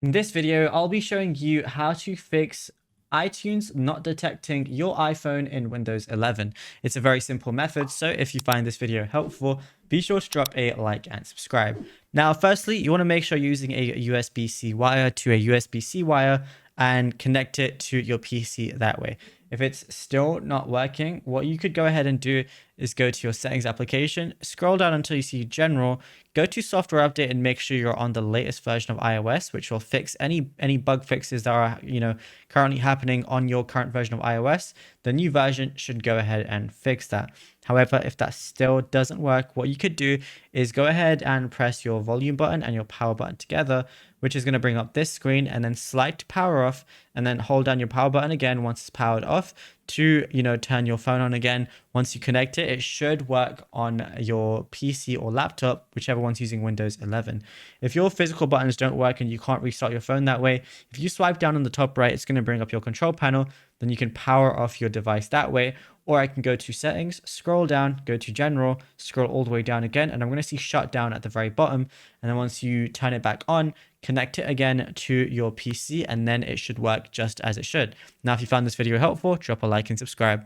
In this video, I'll be showing you how to fix iTunes not detecting your iPhone in Windows 11. It's a very simple method, so if you find this video helpful, be sure to drop a like and subscribe. Now, firstly, you want to make sure you're using a USB-C wire to a USB-C wire and connect it to your PC that way. If it's still not working, what you could go ahead and do is go to your settings application, scroll down until you see general, go to software update and make sure you're on the latest version of iOS, which will fix any bug fixes that are currently happening on your current version of iOS. The new version should go ahead and fix that. However, if that still doesn't work, what you could do is go ahead and press your volume button and your power button together, which is going to bring up this screen, and then slide to power off, and then hold down your power button again once it's powered off to turn your phone on again. Once you connect it, it should work on your PC or laptop, whichever one's using Windows 11. If your physical buttons don't work and you can't restart your phone that way, if you swipe down on the top right, it's going to bring up your control panel. Then you can power off your device that way. Or I can go to settings, scroll down, go to general, scroll all the way down again, and I'm going to see shutdown at the very bottom. And then once you turn it back on, connect it again to your PC, and then it should work just as it should. Now, if you found this video helpful, drop a like and subscribe.